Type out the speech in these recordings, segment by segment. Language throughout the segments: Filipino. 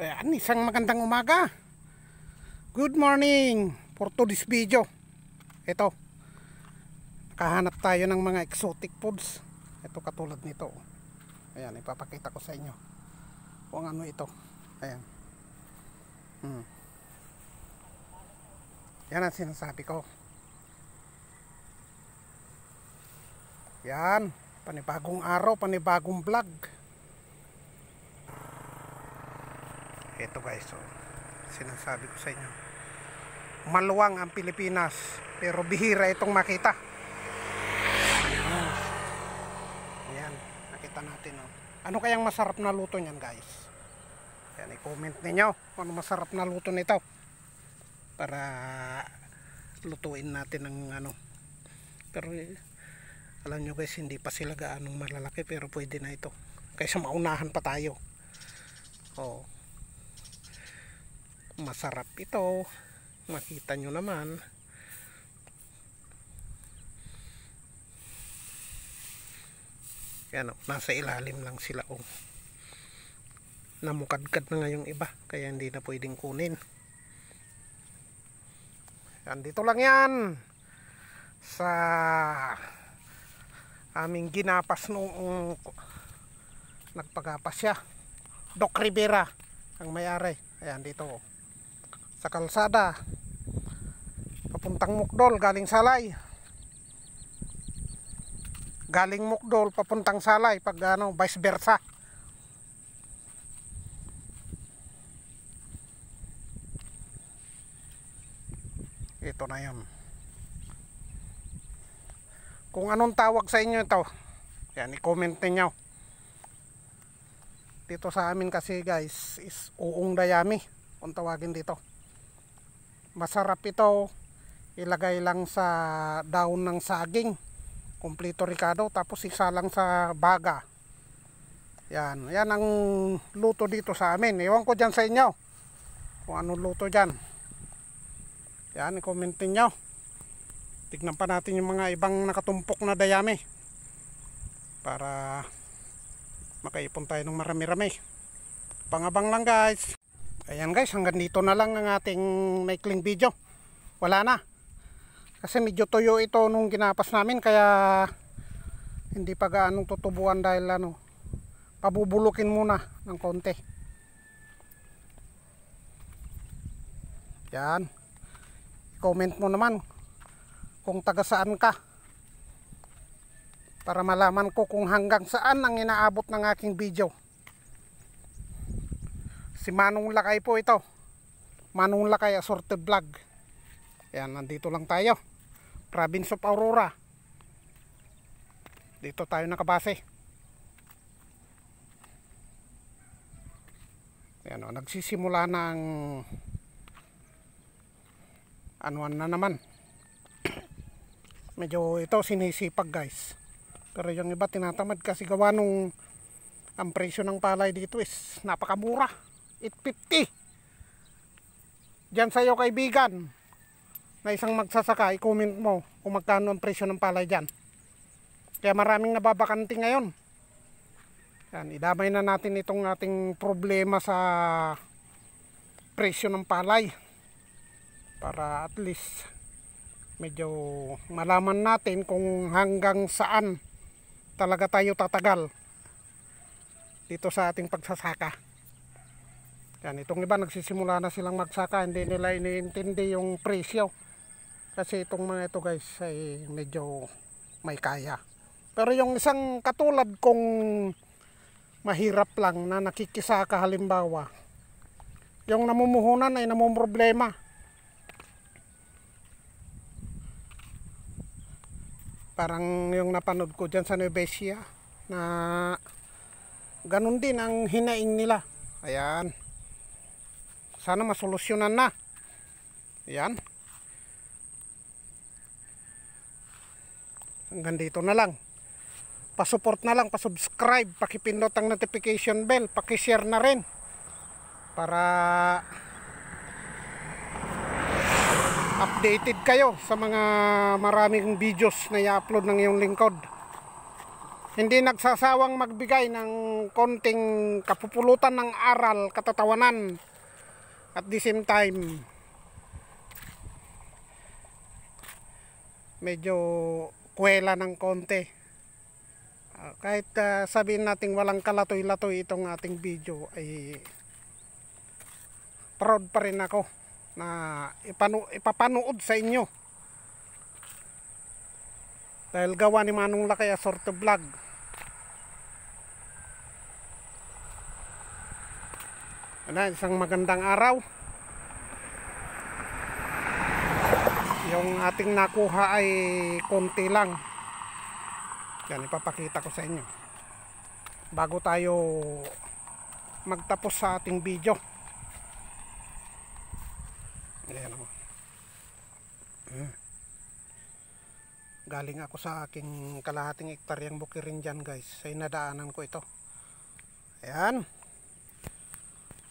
Ayan, isang magandang umaga. Good morning for today's video. Ito, nakahanap tayo ng mga exotic foods. Ito katulad nito. Ayan, ipapakita ko sa inyo kung ano ito. Ayan. Yan ang sinasabi ko. Yan, panibagong araw, panibagong vlog. Ito guys, so, sinasabi ko sa inyo, maluwang ang Pilipinas pero bihira itong makita. Ayan, nakita natin, oh. Ano kayang masarap na luto niyan guys? Ayan, i-comment ninyo kung ano masarap na luto nito para lutuin natin ng ano. Pero alam nyo guys, hindi pa sila gaanong malalaki pero pwede na ito kaysa maunahan pa tayo. Oh, masarap ito, makita nyo naman. Yan, nasa ilalim lang sila, oh. Namukadkad na nga yung iba kaya hindi na pwedeng kunin. Yan, dito lang yan sa aming ginapas noong nagpagapas siya. Doc Rivera ang may-ari. Ayan, dito, oh, sa kalsada papuntang Mukdol, galing Salay, galing Mukdol papuntang Salay, pag ano, vice versa. Ito na yun. Kung anong tawag sa inyo ito, yan, i-comment niyo. Dito sa amin kasi guys is uong dayami kung tawagin dito. Masarap ito, ilagay lang sa daon ng saging, kompleto ricado, tapos isa lang sa baga. Yan, yan ang luto dito sa amin. Ewan ko dyan sa inyo kung anong luto dyan. Yan, i-commentin nyo. Tignan pa natin yung mga ibang nakatumpok na dayami para makaipon tayo ng marami-rami. Pangabang lang guys. Ayan guys, hanggang dito na lang ang ating maikling video. Wala na. Kasi medyo tuyo ito nung ginapas namin, kaya hindi pa gaanong tutubuan dahil ano, pabubulukin muna ng konti. Yan. Comment mo naman kung taga saan ka para malaman ko kung hanggang saan ang inaabot ng aking video. Si Manong Lakay po ito, Manong Lakay Assorted Vlog. Ayan, nandito lang tayo, Province of Aurora. Dito tayo nakabase. Ayan, o, nagsisimula na ang anuan na naman. Medyo ito sinisipag guys, pero yung iba tinatamad kasi gawa nung ang presyo ng palay dito is napakamura. 850. Diyan sa'yo kaibigan na isang magsasaka, i-comment mo kung magkano ang presyo ng palay dyan. Kaya maraming nababakanti ngayon. Yan, idamay na natin itong ating problema sa presyo ng palay para at least medyo malaman natin kung hanggang saan talaga tayo tatagal dito sa ating pagsasaka. Yan, itong iba nagsisimula na silang magsaka, hindi nila iniintindi yung presyo. Kasi itong mga ito guys ay medyo may kaya. Pero yung isang katulad kong mahirap lang na nakikisaka halimbawa, yung namumuhunan ay namumroblema. Parang yung napanood ko dyan sa Nueva Ecija na ganun din ang hinaing nila. Ayan, sana masolusyonan na. Ayan, hanggang dito na lang. Pasupport na lang, pasubscribe, pakipindot ang notification bell, pakishare na rin para updated kayo sa mga maraming videos na i-upload ng iyong lingkod. hindi nagsasawang magbigay ng konting kapupulutan ng aral, katatawanan, at the same time medyo kwela ng konti. Kahit sabihin natin walang kalatoy-latoy itong ating video, ay proud pa rin ako na ipapanood sa inyo. Dahil gawa ni Manong Lakay Asorte Vlog. Isang magandang araw. Yung ating nakuha ay konti lang. Yan, ipapakita ko sa inyo bago tayo magtapos sa ating video. Ayan o. Galing ako sa aking kalahating hektaryang bukirin dyan guys. Ay nadaanan ko ito. Ayan.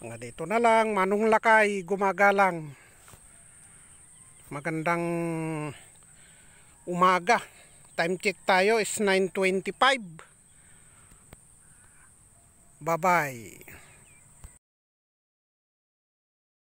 Nga dito na lang, Manong Lakay gumagalang. Magandang umaga. Time check tayo is 9:25. Bye bye.